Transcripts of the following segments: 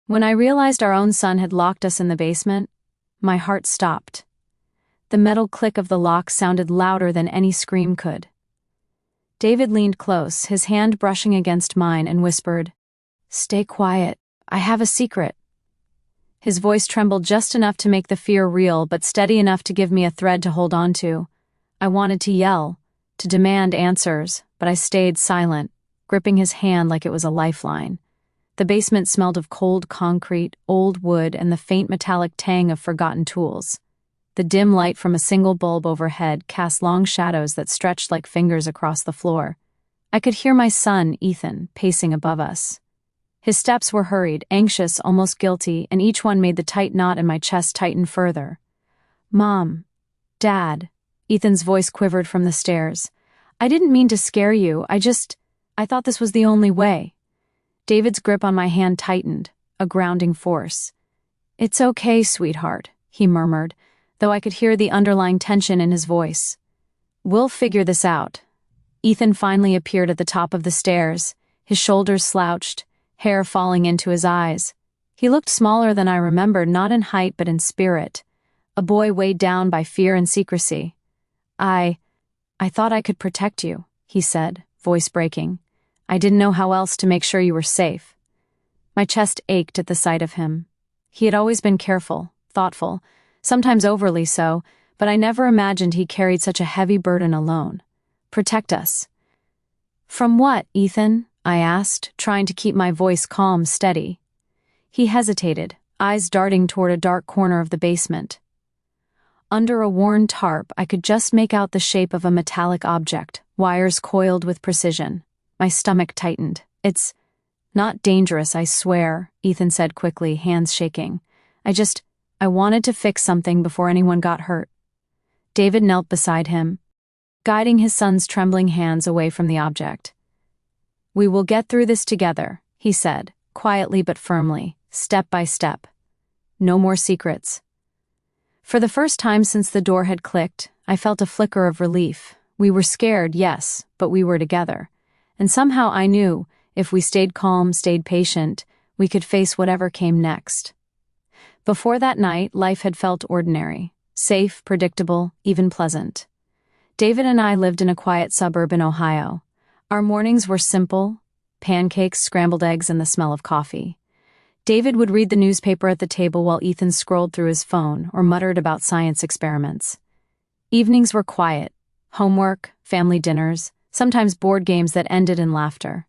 When I realized our own son had locked us in the basement, my heart stopped. The metal click of the lock sounded louder than any scream could. David leaned close, his hand brushing against mine, and whispered, "Stay quiet. I have a secret." His voice trembled just enough to make the fear real, but steady enough to give me a thread to hold on to. I wanted to yell, to demand answers, but I stayed silent, gripping his hand like it was a lifeline. The basement smelled of cold concrete, old wood, and the faint metallic tang of forgotten tools. The dim light from a single bulb overhead cast long shadows that stretched like fingers across the floor. I could hear my son, Ethan, pacing above us. His steps were hurried, anxious, almost guilty, and each one made the tight knot in my chest tighten further. "Mom, Dad," Ethan's voice quivered from the stairs. "I didn't mean to scare you, I thought this was the only way." David's grip on my hand tightened, a grounding force. "It's okay, sweetheart," he murmured, though I could hear the underlying tension in his voice. "We'll figure this out." Ethan finally appeared at the top of the stairs, his shoulders slouched, hair falling into his eyes. He looked smaller than I remembered, not in height but in spirit, a boy weighed down by fear and secrecy. I thought I could protect you," he said, voice breaking. "I didn't know how else to make sure you were safe." My chest ached at the sight of him. He had always been careful, thoughtful, sometimes overly so, but I never imagined he carried such a heavy burden alone. Protect us. "From what, Ethan?" I asked, trying to keep my voice calm, steady. He hesitated, eyes darting toward a dark corner of the basement. Under a worn tarp, I could just make out the shape of a metallic object, wires coiled with precision. My stomach tightened. "It's not dangerous, I swear," Ethan said quickly, hands shaking. I wanted to fix something before anyone got hurt." David knelt beside him, guiding his son's trembling hands away from the object. "We will get through this together," he said, quietly but firmly, step by step. "No more secrets." For the first time since the door had clicked, I felt a flicker of relief. We were scared, yes, but we were together. And somehow I knew, if we stayed calm, stayed patient, we could face whatever came next. Before that night, life had felt ordinary, safe, predictable, even pleasant. David and I lived in a quiet suburb in Ohio. Our mornings were simple: pancakes, scrambled eggs, and the smell of coffee. David would read the newspaper at the table while Ethan scrolled through his phone or muttered about science experiments. Evenings were quiet: homework, family dinners, sometimes board games that ended in laughter.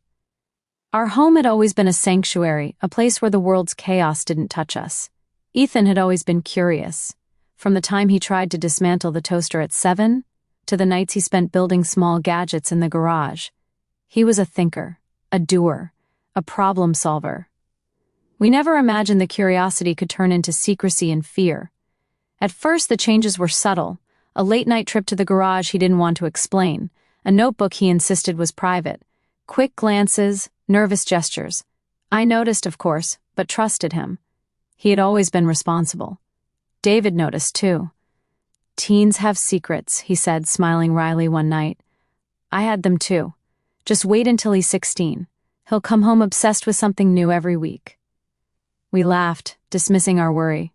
Our home had always been a sanctuary, a place where the world's chaos didn't touch us. Ethan had always been curious, from the time he tried to dismantle the toaster at 7, to the nights he spent building small gadgets in the garage. He was a thinker, a doer, a problem solver. We never imagined the curiosity could turn into secrecy and fear. At first, the changes were subtle: a late-night trip to the garage he didn't want to explain, a notebook he insisted was private, quick glances, nervous gestures. I noticed, of course, but trusted him. He had always been responsible. David noticed, too. "Teens have secrets," he said, smiling wryly one night. "I had them too. Just wait until he's 16. He'll come home obsessed with something new every week." We laughed, dismissing our worry.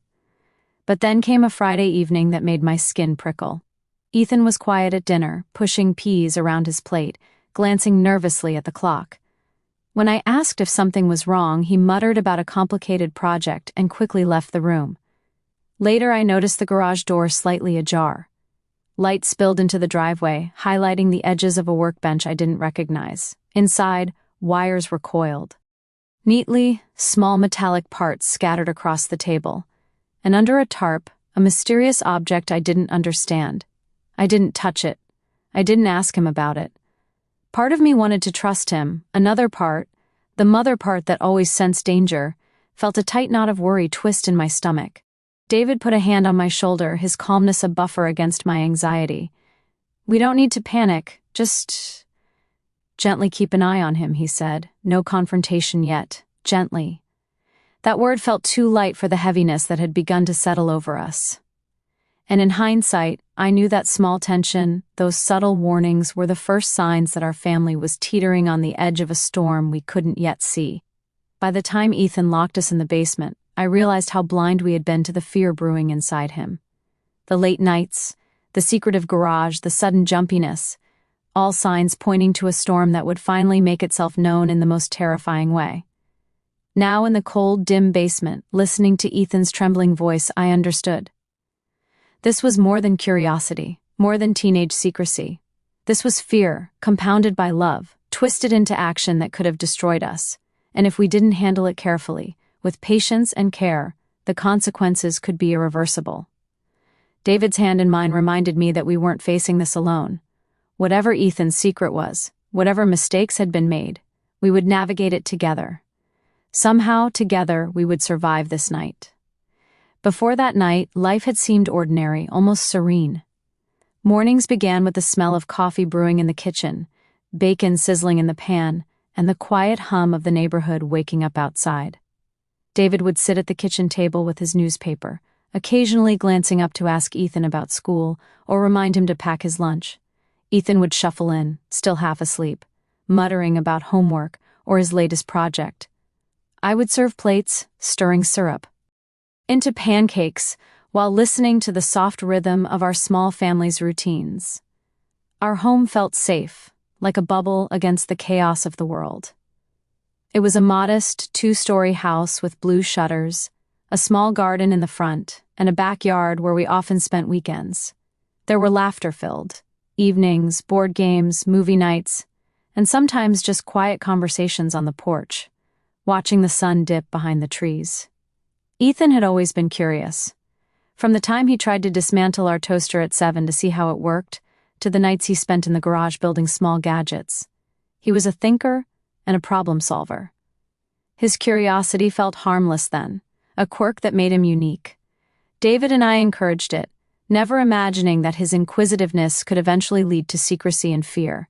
But then came a Friday evening that made my skin prickle. Ethan was quiet at dinner, pushing peas around his plate, glancing nervously at the clock. When I asked if something was wrong, he muttered about a complicated project and quickly left the room. Later, I noticed the garage door slightly ajar. Light spilled into the driveway, highlighting the edges of a workbench I didn't recognize. Inside, wires were coiled. Neatly, small metallic parts scattered across the table. And under a tarp, a mysterious object I didn't understand. I didn't touch it. I didn't ask him about it. Part of me wanted to trust him. Another part, the mother part that always sensed danger, felt a tight knot of worry twist in my stomach. David put a hand on my shoulder, his calmness a buffer against my anxiety. "We don't need to panic, just gently keep an eye on him," he said. "No confrontation yet. Gently." That word felt too light for the heaviness that had begun to settle over us. And in hindsight, I knew that small tension, those subtle warnings, were the first signs that our family was teetering on the edge of a storm we couldn't yet see. By the time Ethan locked us in the basement, I realized how blind we had been to the fear brewing inside him. The late nights, the secretive garage, the sudden jumpiness, all signs pointing to a storm that would finally make itself known in the most terrifying way. Now in the cold, dim basement, listening to Ethan's trembling voice, I understood. This was more than curiosity, more than teenage secrecy. This was fear, compounded by love, twisted into action that could have destroyed us. And if we didn't handle it carefully, with patience and care, the consequences could be irreversible. David's hand in mine reminded me that we weren't facing this alone. Whatever Ethan's secret was, whatever mistakes had been made, we would navigate it together. Somehow, together, we would survive this night. Before that night, life had seemed ordinary, almost serene. Mornings began with the smell of coffee brewing in the kitchen, bacon sizzling in the pan, and the quiet hum of the neighborhood waking up outside. David would sit at the kitchen table with his newspaper, occasionally glancing up to ask Ethan about school or remind him to pack his lunch. Ethan would shuffle in, still half asleep, muttering about homework or his latest project. I would serve plates, stirring syrup into pancakes while listening to the soft rhythm of our small family's routines. Our home felt safe, like a bubble against the chaos of the world. It was a modest, 2-story house with blue shutters, a small garden in the front, and a backyard where we often spent weekends. There were laughter-filled evenings, board games, movie nights, and sometimes just quiet conversations on the porch, watching the sun dip behind the trees. Ethan had always been curious. From the time he tried to dismantle our toaster at 7 to see how it worked, to the nights he spent in the garage building small gadgets. He was a thinker and a problem solver. His curiosity felt harmless then, a quirk that made him unique. David and I encouraged it, never imagining that his inquisitiveness could eventually lead to secrecy and fear.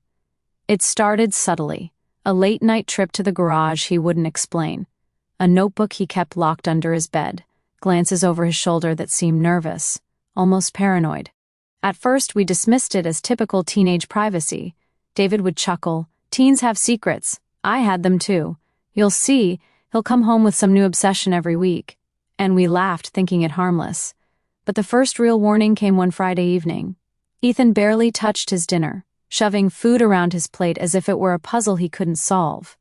It started subtly, a late-night trip to the garage he wouldn't explain, a notebook he kept locked under his bed, glances over his shoulder that seemed nervous, almost paranoid. At first, we dismissed it as typical teenage privacy. David would chuckle, "Teens have secrets. I had them too. You'll see, he'll come home with some new obsession every week." And we laughed, thinking it harmless. But the first real warning came one Friday evening. Ethan barely touched his dinner, shoving food around his plate as if it were a puzzle he couldn't solve.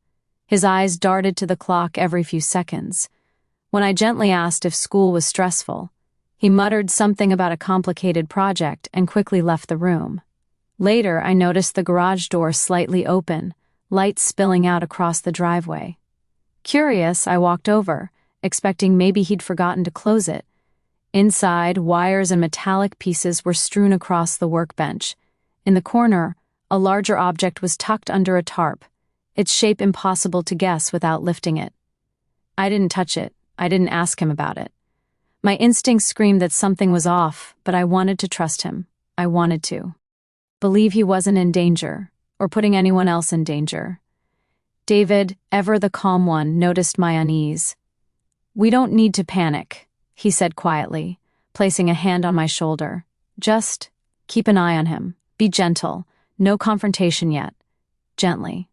His eyes darted to the clock every few seconds. When I gently asked if school was stressful, he muttered something about a complicated project and quickly left the room. Later, I noticed the garage door slightly open, light spilling out across the driveway. Curious, I walked over, expecting maybe he'd forgotten to close it. Inside, wires and metallic pieces were strewn across the workbench. In the corner, a larger object was tucked under a tarp, its shape impossible to guess without lifting it. I didn't touch it. I didn't ask him about it. My instincts screamed that something was off, but I wanted to trust him. I wanted to believe he wasn't in danger, or putting anyone else in danger. David, ever the calm one, noticed my unease. "We don't need to panic," he said quietly, placing a hand on my shoulder. "Just keep an eye on him. Be gentle. No confrontation yet. Gently."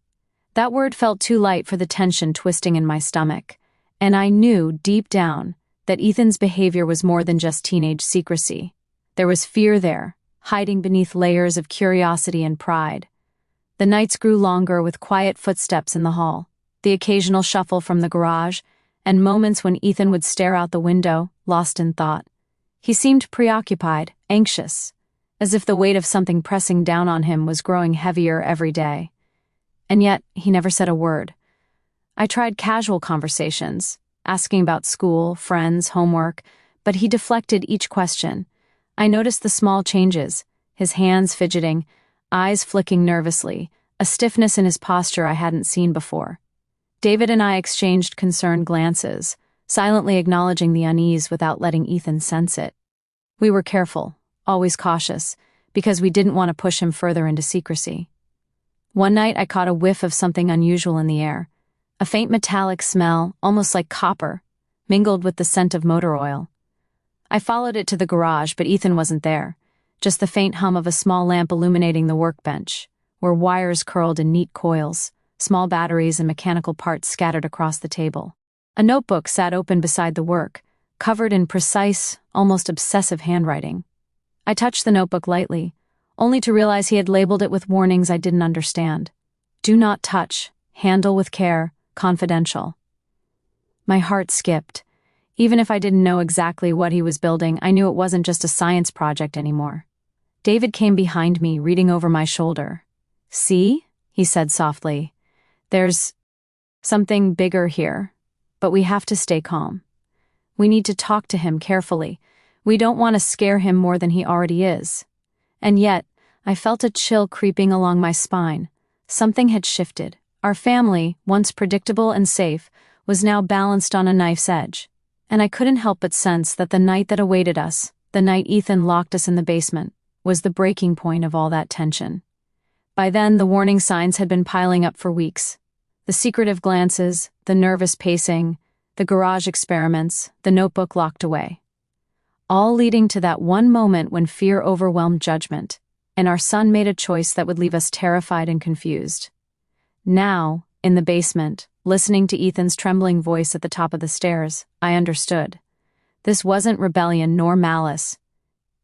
That word felt too light for the tension twisting in my stomach, and I knew, deep down, that Ethan's behavior was more than just teenage secrecy. There was fear there, hiding beneath layers of curiosity and pride. The nights grew longer with quiet footsteps in the hall, the occasional shuffle from the garage, and moments when Ethan would stare out the window, lost in thought. He seemed preoccupied, anxious, as if the weight of something pressing down on him was growing heavier every day. And yet, he never said a word. I tried casual conversations, asking about school, friends, homework, but he deflected each question. I noticed the small changes, his hands fidgeting, eyes flicking nervously, a stiffness in his posture I hadn't seen before. David and I exchanged concerned glances, silently acknowledging the unease without letting Ethan sense it. We were careful, always cautious, because we didn't want to push him further into secrecy. One night I caught a whiff of something unusual in the air, a faint metallic smell, almost like copper, mingled with the scent of motor oil. I followed it to the garage, but Ethan wasn't there, just the faint hum of a small lamp illuminating the workbench, where wires curled in neat coils, small batteries and mechanical parts scattered across the table. A notebook sat open beside the work, covered in precise, almost obsessive handwriting. I touched the notebook lightly, only to realize he had labeled it with warnings I didn't understand. Do not touch, handle with care, confidential. My heart skipped. Even if I didn't know exactly what he was building, I knew it wasn't just a science project anymore. David came behind me, reading over my shoulder. See? He said softly. There's something bigger here, but we have to stay calm. We need to talk to him carefully. We don't want to scare him more than he already is. And yet, I felt a chill creeping along my spine. Something had shifted. Our family, once predictable and safe, was now balanced on a knife's edge. And I couldn't help but sense that the night that awaited us, the night Ethan locked us in the basement, was the breaking point of all that tension. By then, the warning signs had been piling up for weeks. The secretive glances, the nervous pacing, the garage experiments, the notebook locked away. All leading to that one moment when fear overwhelmed judgment, and our son made a choice that would leave us terrified and confused. Now, in the basement, listening to Ethan's trembling voice at the top of the stairs, I understood. This wasn't rebellion nor malice.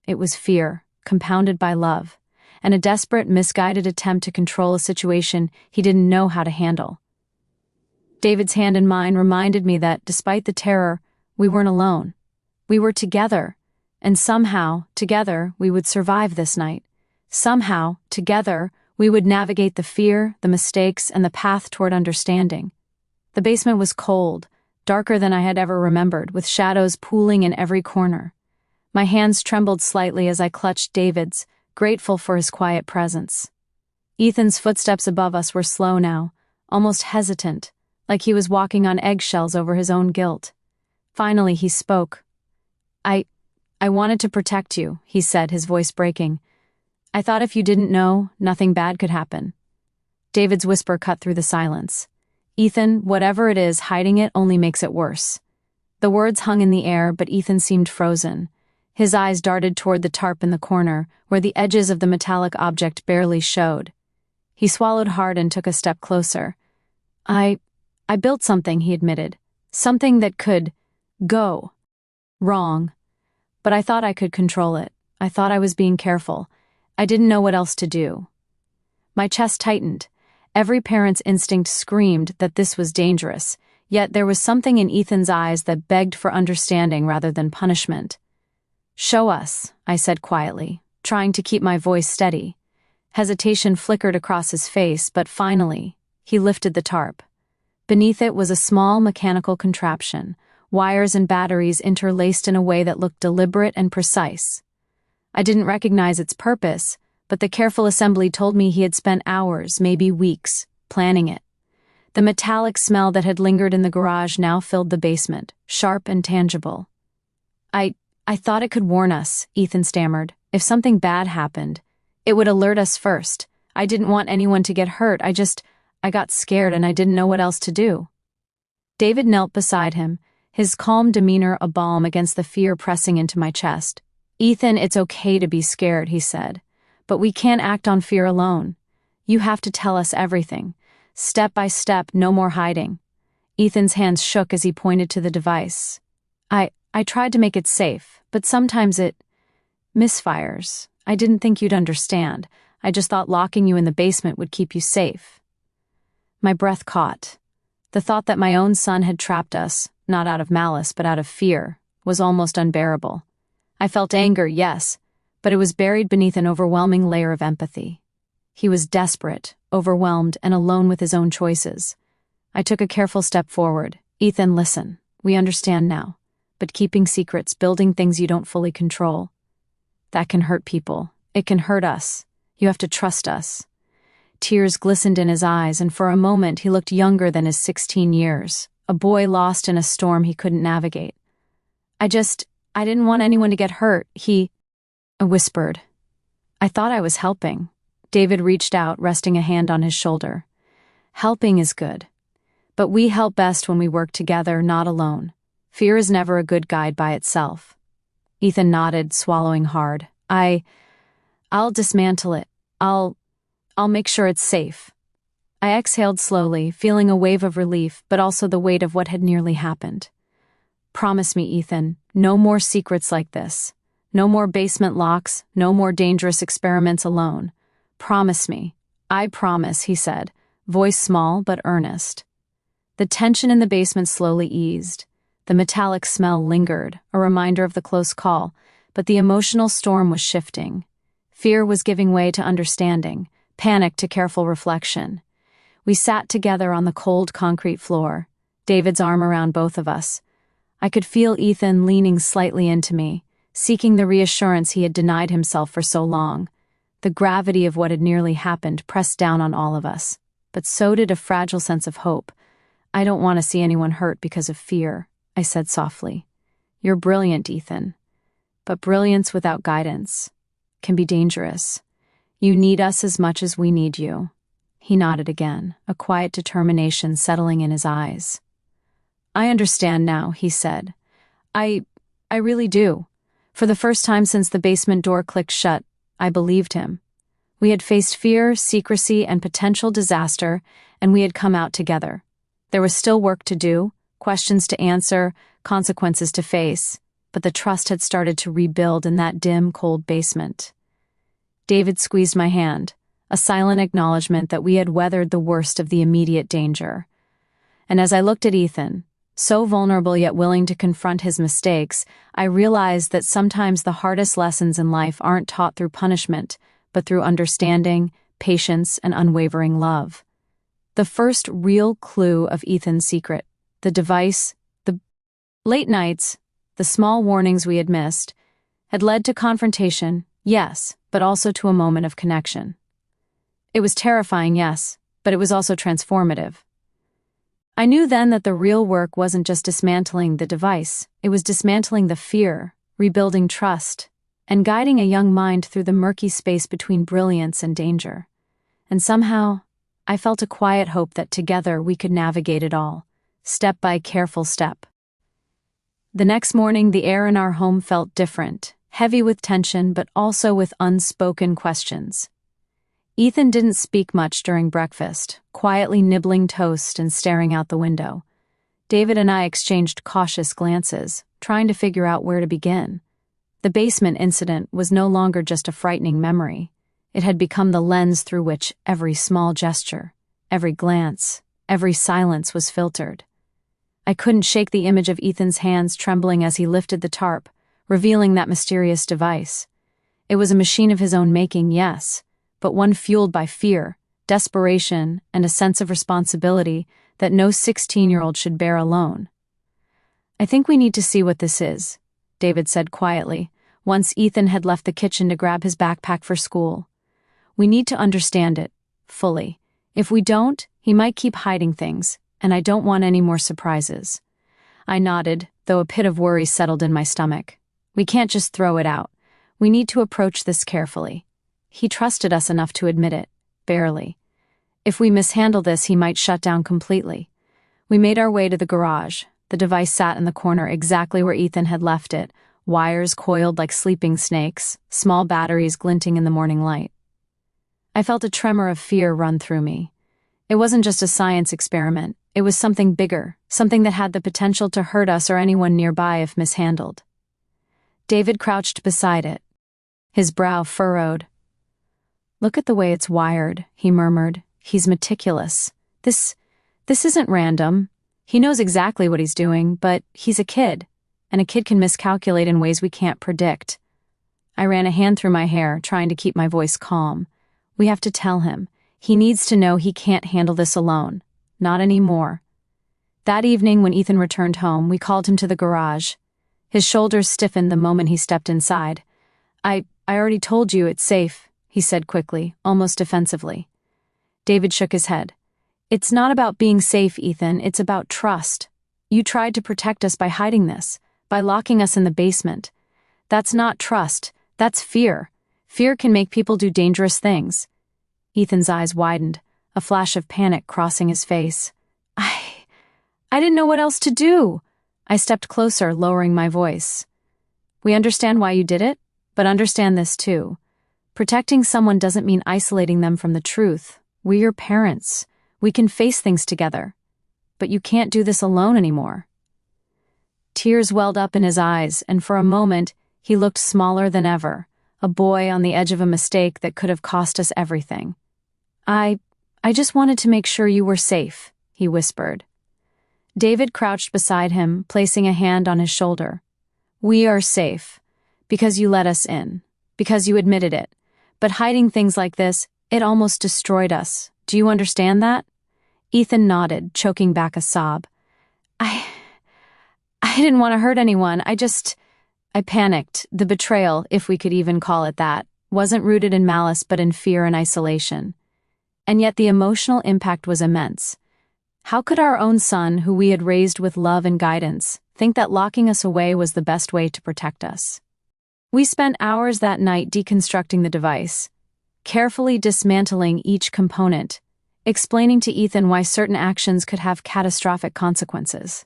It was fear, compounded by love, and a desperate, misguided attempt to control a situation he didn't know how to handle. David's hand in mine reminded me that, despite the terror, we weren't alone. We were together, and somehow, together, we would survive this night. Somehow, together, we would navigate the fear, the mistakes, and the path toward understanding. The basement was cold, darker than I had ever remembered, with shadows pooling in every corner. My hands trembled slightly as I clutched David's, grateful for his quiet presence. Ethan's footsteps above us were slow now, almost hesitant, like he was walking on eggshells over his own guilt. Finally, he spoke. I wanted to protect you, he said, his voice breaking. I thought if you didn't know, nothing bad could happen. David's whisper cut through the silence. Ethan, whatever it is, hiding it only makes it worse. The words hung in the air, but Ethan seemed frozen. His eyes darted toward the tarp in the corner, where the edges of the metallic object barely showed. He swallowed hard and took a step closer. I built something, he admitted. Something that could go wrong. But I thought I could control it. I thought I was being careful. I didn't know what else to do. My chest tightened. Every parent's instinct screamed that this was dangerous, yet there was something in Ethan's eyes that begged for understanding rather than punishment. Show us, I said quietly, trying to keep my voice steady. Hesitation flickered across his face, but finally, he lifted the tarp. Beneath it was a small mechanical contraption, wires and batteries interlaced in a way that looked deliberate and precise. I didn't recognize its purpose, but the careful assembly told me he had spent hours, maybe weeks, planning it. The metallic smell that had lingered in the garage now filled the basement, sharp and tangible. I thought it could warn us, Ethan stammered. If something bad happened, it would alert us first. I didn't want anyone to get hurt. I got scared and I didn't know what else to do. David knelt beside him, his calm demeanor a balm against the fear pressing into my chest. Ethan, it's okay to be scared, he said. But we can't act on fear alone. You have to tell us everything. Step by step, no more hiding. Ethan's hands shook as he pointed to the device. I tried to make it safe, but sometimes it misfires. I didn't think you'd understand. I just thought locking you in the basement would keep you safe. My breath caught. The thought that my own son had trapped us, not out of malice but out of fear, was almost unbearable. I felt anger, yes, but it was buried beneath an overwhelming layer of empathy. He was desperate, overwhelmed, and alone with his own choices. I took a careful step forward. Ethan, listen. We understand now. But keeping secrets, building things you don't fully control, that can hurt people. It can hurt us. You have to trust us. Tears glistened in his eyes, and for a moment he looked younger than his 16 years, a boy lost in a storm he couldn't navigate. I didn't want anyone to get hurt, he whispered. I thought I was helping. David reached out, resting a hand on his shoulder. Helping is good. But we help best when we work together, not alone. Fear is never a good guide by itself. Ethan nodded, swallowing hard. I'll dismantle it. I'll make sure it's safe. I exhaled slowly, feeling a wave of relief, but also the weight of what had nearly happened. Promise me, Ethan, no more secrets like this. No more basement locks, no more dangerous experiments alone. Promise me. I promise, he said, voice small but earnest. The tension in the basement slowly eased. The metallic smell lingered, a reminder of the close call, but the emotional storm was shifting. Fear was giving way to understanding, panic to careful reflection. We sat together on the cold concrete floor, David's arm around both of us. I could feel Ethan leaning slightly into me, seeking the reassurance he had denied himself for so long. The gravity of what had nearly happened pressed down on all of us, but so did a fragile sense of hope. I don't want to see anyone hurt because of fear, I said softly. You're brilliant, Ethan. But brilliance without guidance can be dangerous. You need us as much as we need you. He nodded again, a quiet determination settling in his eyes. I understand now, he said. I really do. For the first time since the basement door clicked shut, I believed him. We had faced fear, secrecy, and potential disaster, and we had come out together. There was still work to do, questions to answer, consequences to face, but the trust had started to rebuild in that dim, cold basement. David squeezed my hand, a silent acknowledgement that we had weathered the worst of the immediate danger. And as I looked at Ethan, so vulnerable yet willing to confront his mistakes, I realized that sometimes the hardest lessons in life aren't taught through punishment, but through understanding, patience, and unwavering love. The first real clue of Ethan's secret, the device, the late nights, the small warnings we had missed, had led to confrontation, yes, but also to a moment of connection. It was terrifying, yes, but it was also transformative. I knew then that the real work wasn't just dismantling the device, it was dismantling the fear, rebuilding trust, and guiding a young mind through the murky space between brilliance and danger. And somehow, I felt a quiet hope that together we could navigate it all, step by careful step. The next morning, the air in our home felt different, heavy with tension but also with unspoken questions. Ethan didn't speak much during breakfast, quietly nibbling toast and staring out the window. David and I exchanged cautious glances, trying to figure out where to begin. The basement incident was no longer just a frightening memory. It had become the lens through which every small gesture, every glance, every silence was filtered. I couldn't shake the image of Ethan's hands trembling as he lifted the tarp, revealing that mysterious device. It was a machine of his own making, yes, but one fueled by fear, desperation, and a sense of responsibility that no 16-year-old should bear alone. I think we need to see what this is, David said quietly, once Ethan had left the kitchen to grab his backpack for school. We need to understand it, fully. If we don't, he might keep hiding things, and I don't want any more surprises. I nodded, though a pit of worry settled in my stomach. We can't just throw it out. We need to approach this carefully. He trusted us enough to admit it, barely. If we mishandle this, he might shut down completely. We made our way to the garage. The device sat in the corner exactly where Ethan had left it, wires coiled like sleeping snakes, small batteries glinting in the morning light. I felt a tremor of fear run through me. It wasn't just a science experiment, it was something bigger, something that had the potential to hurt us or anyone nearby if mishandled. David crouched beside it, his brow furrowed. Look at the way it's wired, he murmured. He's meticulous. This isn't random. He knows exactly what he's doing, but he's a kid, and a kid can miscalculate in ways we can't predict. I ran a hand through my hair, trying to keep my voice calm. We have to tell him. He needs to know he can't handle this alone. Not anymore. That evening, when Ethan returned home, we called him to the garage. His shoulders stiffened the moment he stepped inside. I already told you it's safe, he said quickly, almost defensively. David shook his head. It's not about being safe, Ethan, it's about trust. You tried to protect us by hiding this, by locking us in the basement. That's not trust, that's fear. Fear can make people do dangerous things. Ethan's eyes widened, a flash of panic crossing his face. I didn't know what else to do. I stepped closer, lowering my voice. We understand why you did it, but understand this too. Protecting someone doesn't mean isolating them from the truth. We're your parents. We can face things together. But you can't do this alone anymore." Tears welled up in his eyes, and for a moment, he looked smaller than ever, a boy on the edge of a mistake that could have cost us everything. I just wanted to make sure you were safe," he whispered. David crouched beside him, placing a hand on his shoulder. "We are safe. Because you let us in. Because you admitted it. But hiding things like this, it almost destroyed us. Do you understand that?" Ethan nodded, choking back a sob. I didn't want to hurt anyone. I panicked. The betrayal, if we could even call it that, wasn't rooted in malice but in fear and isolation. And yet the emotional impact was immense. How could our own son, who we had raised with love and guidance, think that locking us away was the best way to protect us? We spent hours that night deconstructing the device, carefully dismantling each component, explaining to Ethan why certain actions could have catastrophic consequences.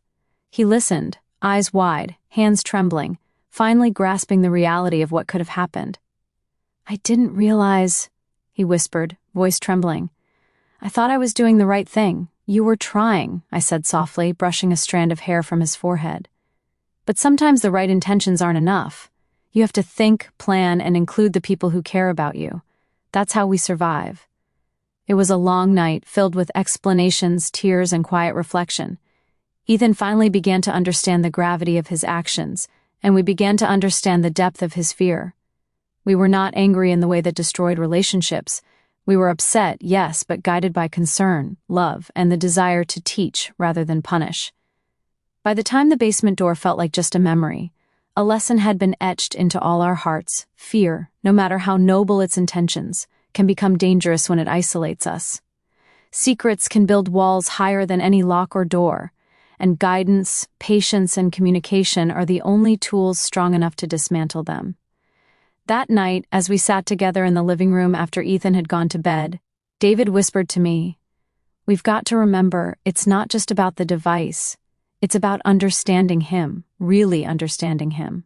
He listened, eyes wide, hands trembling, finally grasping the reality of what could have happened. "I didn't realize," he whispered, voice trembling. "I thought I was doing the right thing. You were trying," I said softly, brushing a strand of hair from his forehead. "But sometimes the right intentions aren't enough. You have to think, plan, and include the people who care about you. That's how we survive." It was a long night, filled with explanations, tears, and quiet reflection. Ethan finally began to understand the gravity of his actions, and we began to understand the depth of his fear. We were not angry in the way that destroyed relationships. We were upset, yes, but guided by concern, love, and the desire to teach rather than punish. By the time the basement door felt like just a memory, a lesson had been etched into all our hearts. Fear, no matter how noble its intentions, can become dangerous when it isolates us. Secrets can build walls higher than any lock or door, and guidance, patience, and communication are the only tools strong enough to dismantle them. That night, as we sat together in the living room after Ethan had gone to bed, David whispered to me, "We've got to remember, it's not just about the device. It's about understanding him, really understanding him."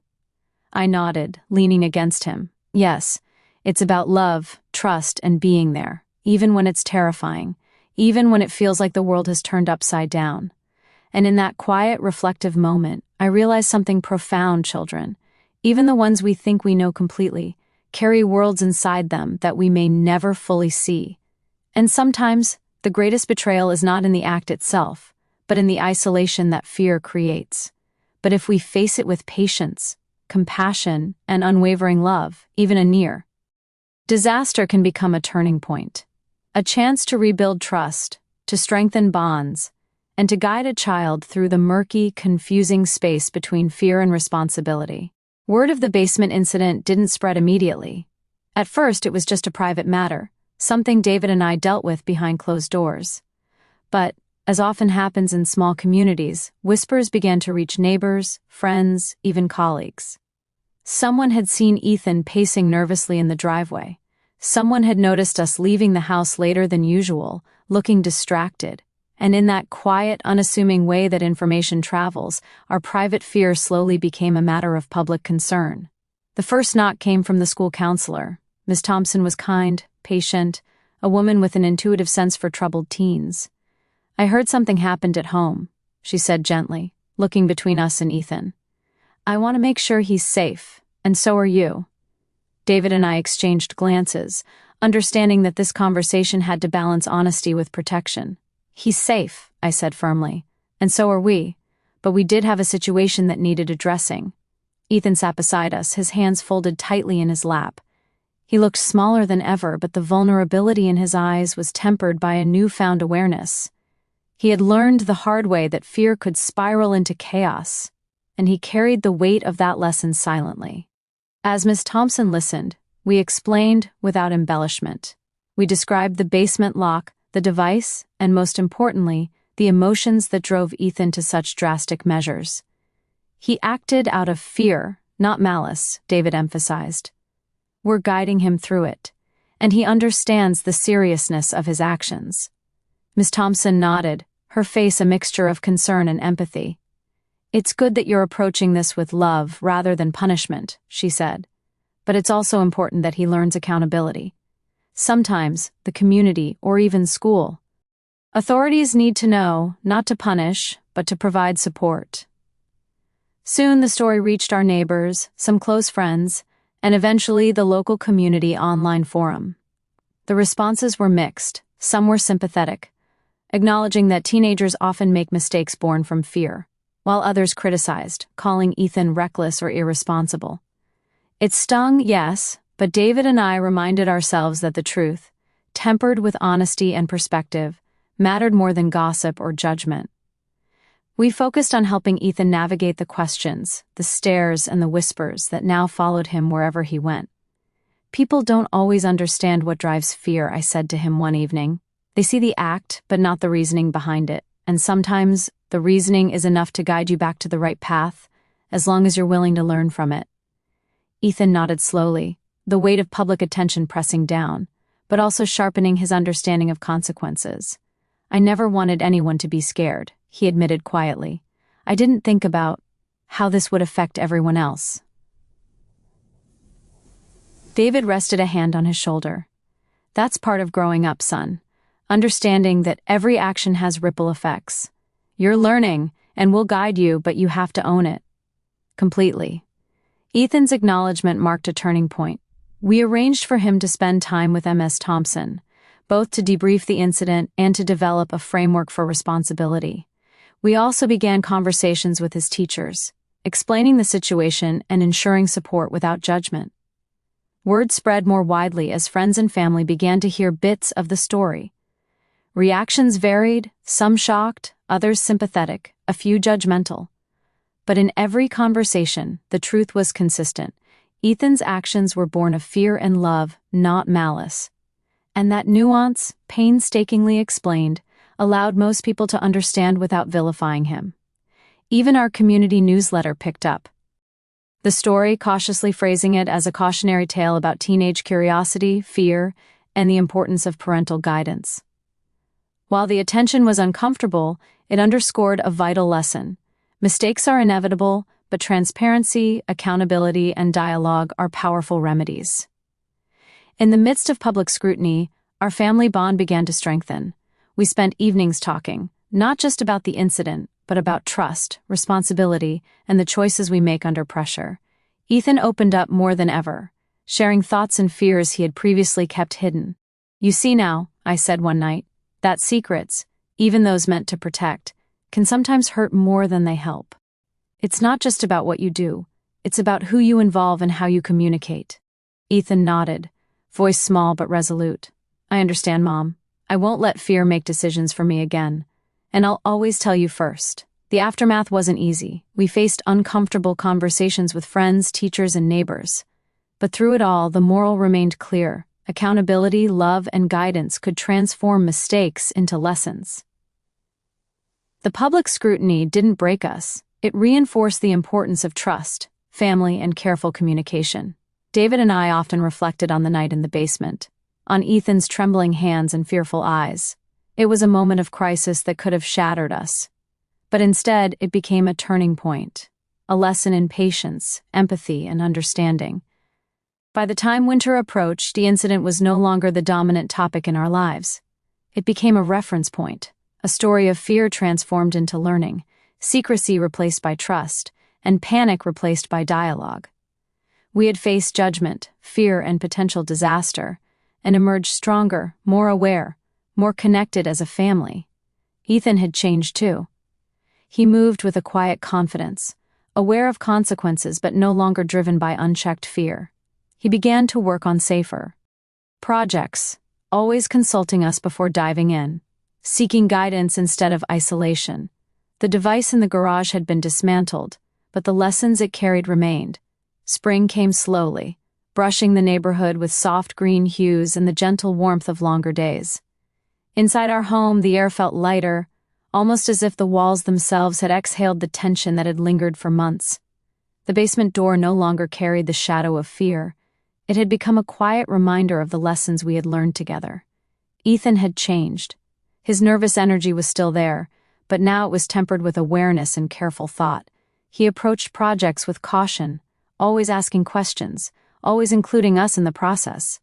I nodded, leaning against him. Yes, it's about love, trust, and being there, even when it's terrifying, even when it feels like the world has turned upside down. And in that quiet, reflective moment, I realized something profound, children. Even the ones we think we know completely carry worlds inside them that we may never fully see. And sometimes, the greatest betrayal is not in the act itself, but in the isolation that fear creates. But if we face it with patience, compassion, and unwavering love, even a near disaster can become a turning point. A chance to rebuild trust, to strengthen bonds, and to guide a child through the murky, confusing space between fear and responsibility. Word of the basement incident didn't spread immediately. At first, it was just a private matter, something David and I dealt with behind closed doors. But, as often happens in small communities, whispers began to reach neighbors, friends, even colleagues. Someone had seen Ethan pacing nervously in the driveway. Someone had noticed us leaving the house later than usual, looking distracted. And in that quiet, unassuming way that information travels, our private fear slowly became a matter of public concern. The first knock came from the school counselor. Miss Thompson was kind, patient, a woman with an intuitive sense for troubled teens. "I heard something happened at home," she said gently, looking between us and Ethan. "I want to make sure he's safe, and so are you." David and I exchanged glances, understanding that this conversation had to balance honesty with protection. "He's safe," I said firmly, "and so are we, but we did have a situation that needed addressing." Ethan sat beside us, his hands folded tightly in his lap. He looked smaller than ever, but the vulnerability in his eyes was tempered by a newfound awareness. He had learned the hard way that fear could spiral into chaos, and he carried the weight of that lesson silently. As Miss Thompson listened, we explained without embellishment. We described the basement lock, the device, and most importantly, the emotions that drove Ethan to such drastic measures. "He acted out of fear, not malice," David emphasized. "We're guiding him through it, and he understands the seriousness of his actions." Miss Thompson nodded, her face a mixture of concern and empathy. "It's good that you're approaching this with love rather than punishment," she said. "But it's also important that he learns accountability. Sometimes, the community, or even school, Authorities need to know, not to punish, but to provide support. Soon the story reached our neighbors, some close friends, and eventually the local community online forum. The responses were mixed. Some were sympathetic, acknowledging that teenagers often make mistakes born from fear, while others criticized, calling Ethan reckless or irresponsible. It stung, yes, but David and I reminded ourselves that the truth, tempered with honesty and perspective, mattered more than gossip or judgment. We focused on helping Ethan navigate the questions, the stares, and the whispers that now followed him wherever he went. "People don't always understand what drives fear," I said to him one evening. "They see the act, but not the reasoning behind it, and sometimes the reasoning is enough to guide you back to the right path, as long as you're willing to learn from it." Ethan nodded slowly, the weight of public attention pressing down, but also sharpening his understanding of consequences. "I never wanted anyone to be scared," he admitted quietly. "I didn't think about how this would affect everyone else." David rested a hand on his shoulder. "That's part of growing up, son. Understanding that every action has ripple effects. You're learning, and we'll guide you, but you have to own it. Completely." Ethan's acknowledgement marked a turning point. We arranged for him to spend time with Ms. Thompson, both to debrief the incident and to develop a framework for responsibility. We also began conversations with his teachers, explaining the situation and ensuring support without judgment. Word spread more widely as friends and family began to hear bits of the story. Reactions varied, some shocked, others sympathetic, a few judgmental. But in every conversation, the truth was consistent. Ethan's actions were born of fear and love, not malice. And that nuance, painstakingly explained, allowed most people to understand without vilifying him. Even our community newsletter picked up the story, cautiously phrasing it as a cautionary tale about teenage curiosity, fear, and the importance of parental guidance. While the attention was uncomfortable, it underscored a vital lesson. Mistakes are inevitable, but transparency, accountability, and dialogue are powerful remedies. In the midst of public scrutiny, our family bond began to strengthen. We spent evenings talking, not just about the incident, but about trust, responsibility, and the choices we make under pressure. Ethan opened up more than ever, sharing thoughts and fears he had previously kept hidden. "You see now," I said one night, "that secrets, even those meant to protect, can sometimes hurt more than they help. It's not just about what you do, it's about who you involve and how you communicate." Ethan nodded, voice small but resolute. "I understand, Mom. I won't let fear make decisions for me again. And I'll always tell you first." The aftermath wasn't easy. We faced uncomfortable conversations with friends, teachers, and neighbors. But through it all, the moral remained clear. Accountability, love, and guidance could transform mistakes into lessons. The public scrutiny didn't break us. It reinforced the importance of trust, family, and careful communication. David and I often reflected on the night in the basement, on Ethan's trembling hands and fearful eyes. It was a moment of crisis that could have shattered us. But instead, it became a turning point, a lesson in patience, empathy, and understanding. By the time winter approached, the incident was no longer the dominant topic in our lives. It became a reference point, a story of fear transformed into learning, secrecy replaced by trust, and panic replaced by dialogue. We had faced judgment, fear, and potential disaster, and emerged stronger, more aware, more connected as a family. Ethan had changed too. He moved with a quiet confidence, aware of consequences but no longer driven by unchecked fear. He began to work on safer projects, always consulting us before diving in, seeking guidance instead of isolation. The device in the garage had been dismantled, but the lessons it carried remained. Spring came slowly, brushing the neighborhood with soft green hues and the gentle warmth of longer days. Inside our home, the air felt lighter, almost as if the walls themselves had exhaled the tension that had lingered for months. The basement door no longer carried the shadow of fear. It had become a quiet reminder of the lessons we had learned together. Ethan had changed. His nervous energy was still there, but now it was tempered with awareness and careful thought. He approached projects with caution, always asking questions, always including us in the process.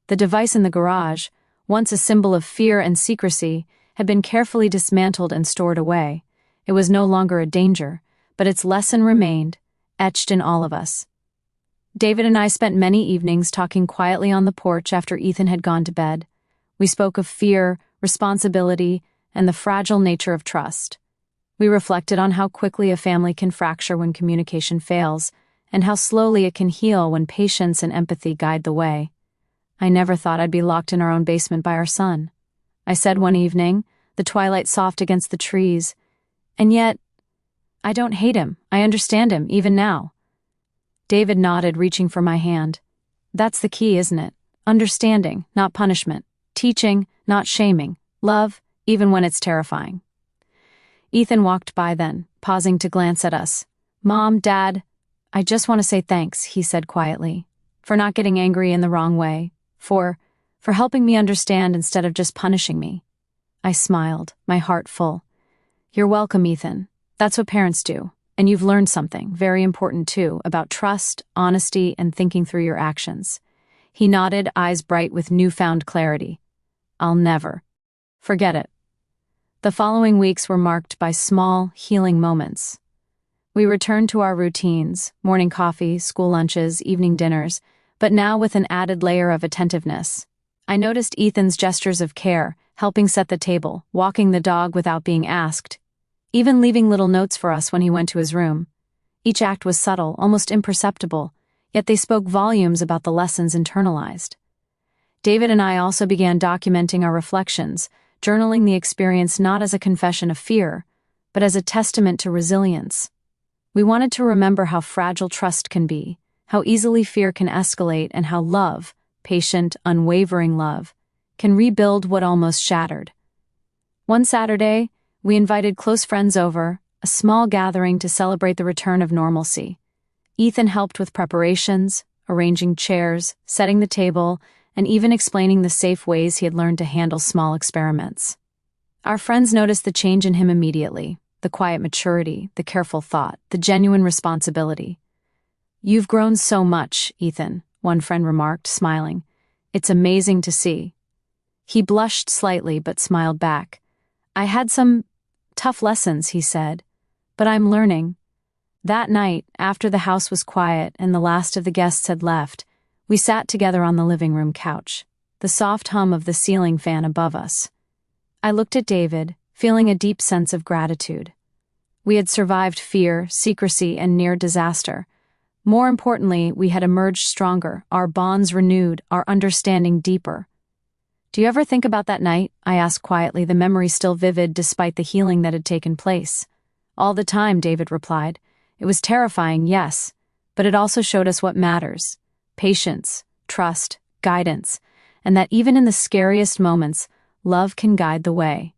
The device in the garage, once a symbol of fear and secrecy, had been carefully dismantled and stored away. It was no longer a danger, but its lesson remained, etched in all of us. David and I spent many evenings talking quietly on the porch after Ethan had gone to bed. We spoke of fear, responsibility, and the fragile nature of trust. We reflected on how quickly a family can fracture when communication fails, and how slowly it can heal when patience and empathy guide the way. I never thought I'd be locked in our own basement by our son. I said one evening, the twilight soft against the trees, and yet, I don't hate him. I understand him, even now. David nodded, reaching for my hand. That's the key, isn't it? Understanding, not punishment. Teaching, not shaming. Love, even when it's terrifying. Ethan walked by then, pausing to glance at us. Mom, Dad, I just want to say thanks, he said quietly, for not getting angry in the wrong way, for helping me understand instead of just punishing me. I smiled, my heart full. You're welcome, Ethan. That's what parents do. And you've learned something, very important too, about trust, honesty, and thinking through your actions. He nodded, eyes bright with newfound clarity. I'll never forget it. The following weeks were marked by small, healing moments. We returned to our routines, morning coffee, school lunches, evening dinners, but now with an added layer of attentiveness. I noticed Ethan's gestures of care, helping set the table, walking the dog without being asked, even leaving little notes for us when he went to his room. Each act was subtle, almost imperceptible, yet they spoke volumes about the lessons internalized. David and I also began documenting our reflections, journaling the experience not as a confession of fear, but as a testament to resilience. We wanted to remember how fragile trust can be, how easily fear can escalate, and how love, patient, unwavering love, can rebuild what almost shattered. One Saturday, we invited close friends over, a small gathering to celebrate the return of normalcy. Ethan helped with preparations, arranging chairs, setting the table, and even explaining the safe ways he had learned to handle small experiments. Our friends noticed the change in him immediately, the quiet maturity, the careful thought, the genuine responsibility. You've grown so much, Ethan, one friend remarked, smiling. It's amazing to see. He blushed slightly but smiled back. I had some tough lessons, he said, but I'm learning. That night, after the house was quiet and the last of the guests had left, we sat together on the living room couch, the soft hum of the ceiling fan above us. I looked at David, feeling a deep sense of gratitude. We had survived fear, secrecy, and near disaster. More importantly, we had emerged stronger, our bonds renewed, our understanding deeper. Do you ever think about that night? I asked quietly, the memory still vivid despite the healing that had taken place. All the time, David replied. It was terrifying, yes, but it also showed us what matters. Patience, trust, guidance, and that even in the scariest moments, love can guide the way.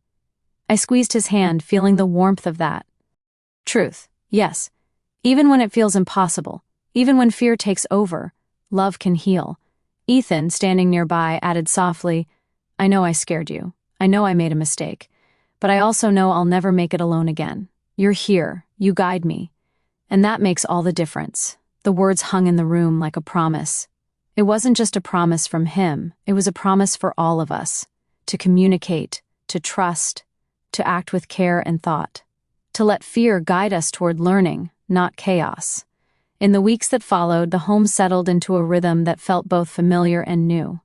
I squeezed his hand, feeling the warmth of that. Truth, yes. Even when it feels impossible, even when fear takes over, love can heal. Ethan, standing nearby, added softly, I know I scared you. I know I made a mistake. But I also know I'll never make it alone again. You're here. You guide me. And that makes all the difference. The words hung in the room like a promise. It wasn't just a promise from him. It was a promise for all of us. To communicate, to trust, to act with care and thought. To let fear guide us toward learning, not chaos. In the weeks that followed, the home settled into a rhythm that felt both familiar and new.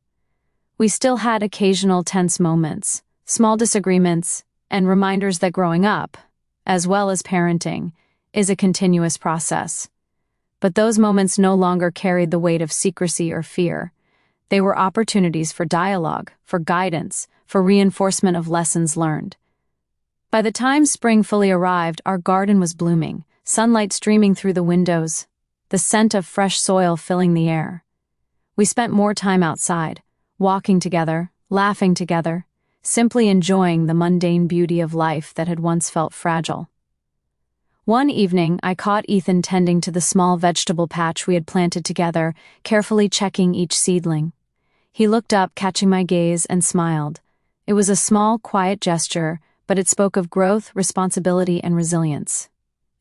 We still had occasional tense moments, small disagreements, and reminders that growing up, as well as parenting, is a continuous process. But those moments no longer carried the weight of secrecy or fear. They were opportunities for dialogue, for guidance, for reinforcement of lessons learned. By the time spring fully arrived, our garden was blooming, sunlight streaming through the windows, the scent of fresh soil filling the air. We spent more time outside, walking together, laughing together, simply enjoying the mundane beauty of life that had once felt fragile. One evening, I caught Ethan tending to the small vegetable patch we had planted together, carefully checking each seedling. He looked up, catching my gaze, and smiled. It was a small, quiet gesture, but it spoke of growth, responsibility, and resilience.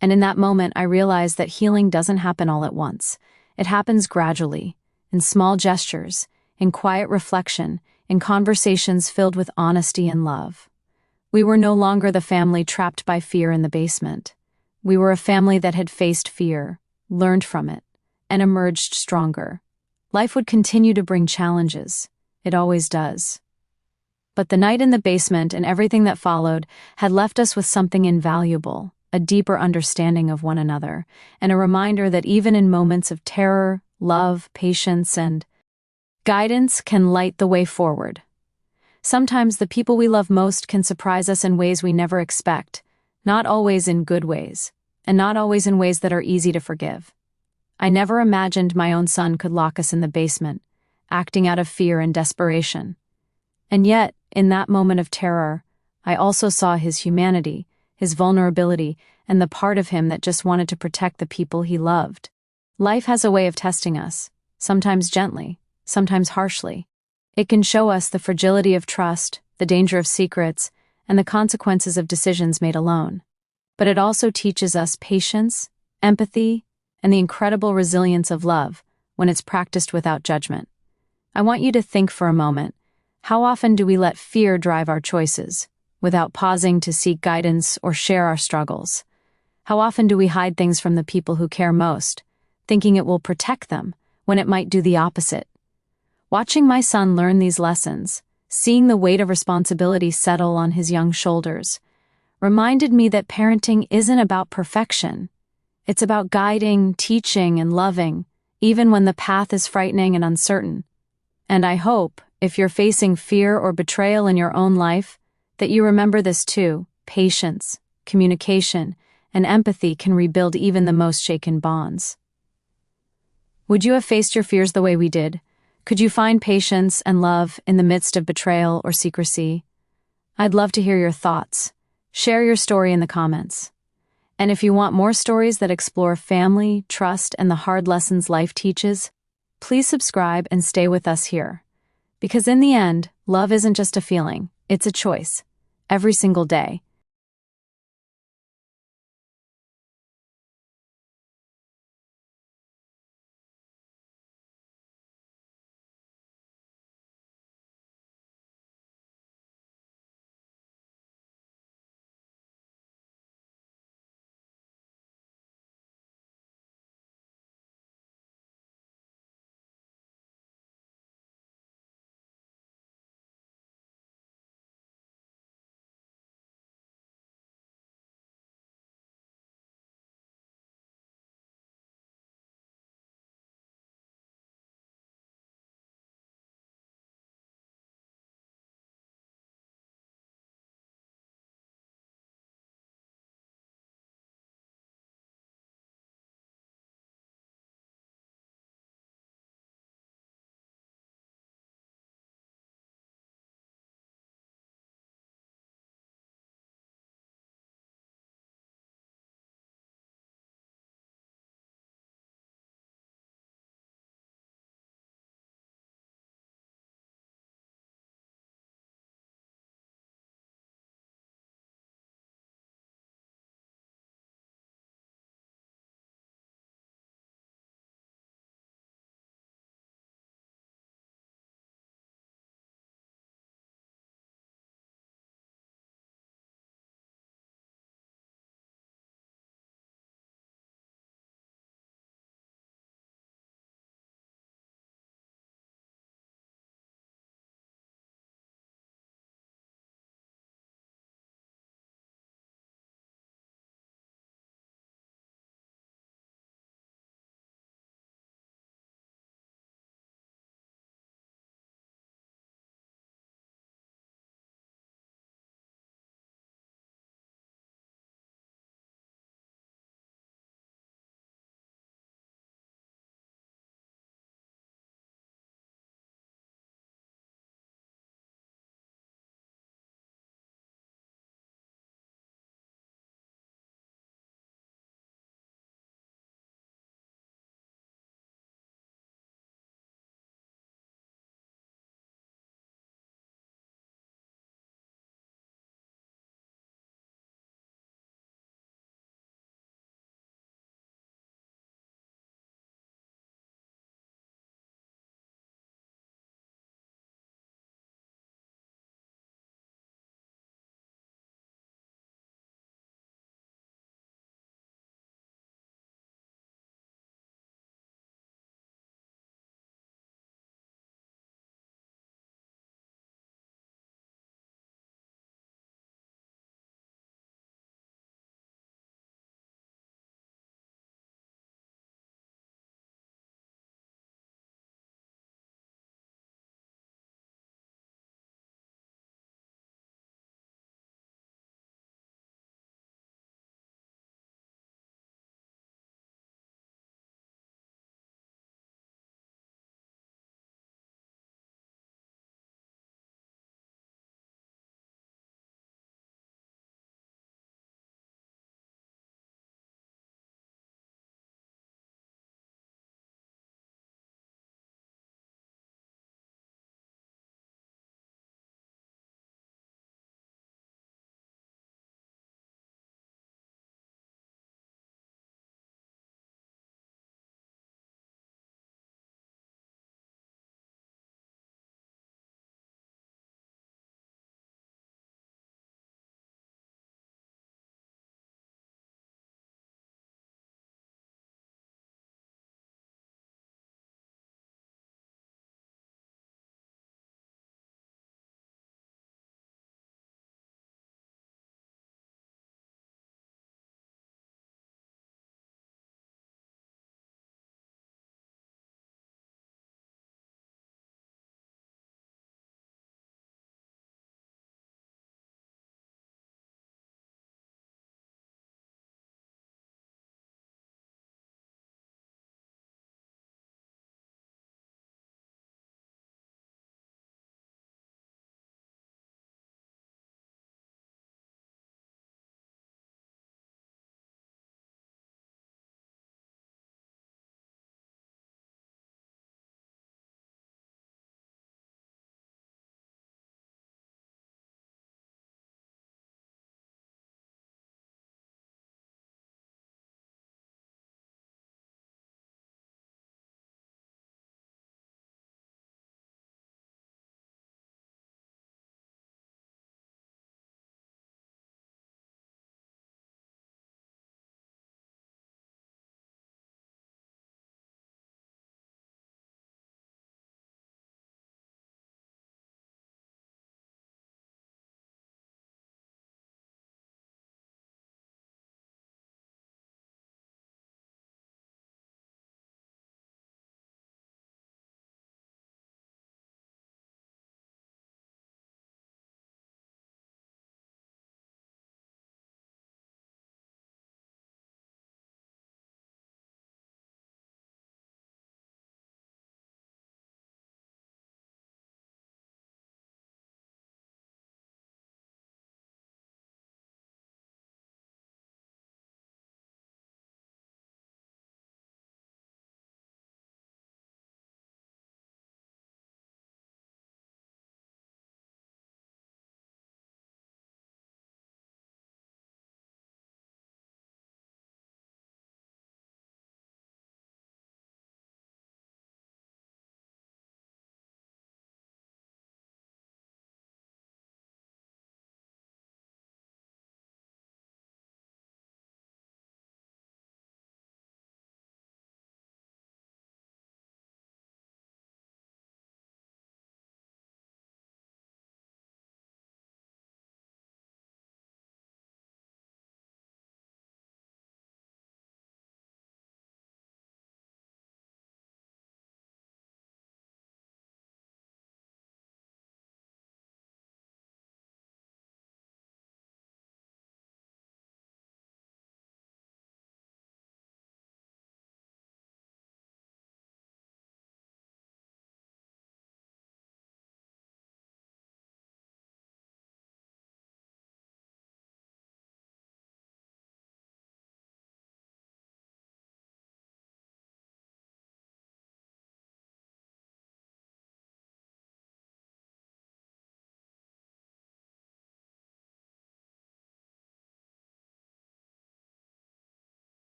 And in that moment, I realized that healing doesn't happen all at once. It happens gradually, in small gestures, in quiet reflection, in conversations filled with honesty and love. We were no longer the family trapped by fear in the basement. We were a family that had faced fear, learned from it, and emerged stronger. Life would continue to bring challenges. It always does. But the night in the basement and everything that followed had left us with something invaluable, a deeper understanding of one another, and a reminder that even in moments of terror, love, patience, and guidance can light the way forward. Sometimes the people we love most can surprise us in ways we never expect, not always in good ways, and not always in ways that are easy to forgive. I never imagined my own son could lock us in the basement, acting out of fear and desperation. And yet, in that moment of terror, I also saw his humanity, his vulnerability, and the part of him that just wanted to protect the people he loved. Life has a way of testing us, sometimes gently, sometimes harshly. It can show us the fragility of trust, the danger of secrets, and the consequences of decisions made alone. But it also teaches us patience, empathy, and the incredible resilience of love when it's practiced without judgment. I want you to think for a moment. How often do we let fear drive our choices, without pausing to seek guidance or share our struggles? How often do we hide things from the people who care most, thinking it will protect them, when it might do the opposite? Watching my son learn these lessons, seeing the weight of responsibility settle on his young shoulders, reminded me that parenting isn't about perfection. It's about guiding, teaching, and loving, even when the path is frightening and uncertain. And I hope, if you're facing fear or betrayal in your own life, that you remember this too. Patience, communication, and empathy can rebuild even the most shaken bonds. Would you have faced your fears the way we did? Could you find patience and love in the midst of betrayal or secrecy? I'd love to hear your thoughts. Share your story in the comments. And if you want more stories that explore family, trust, and the hard lessons life teaches, please subscribe and stay with us here. Because in the end, love isn't just a feeling, it's a choice. Every single day.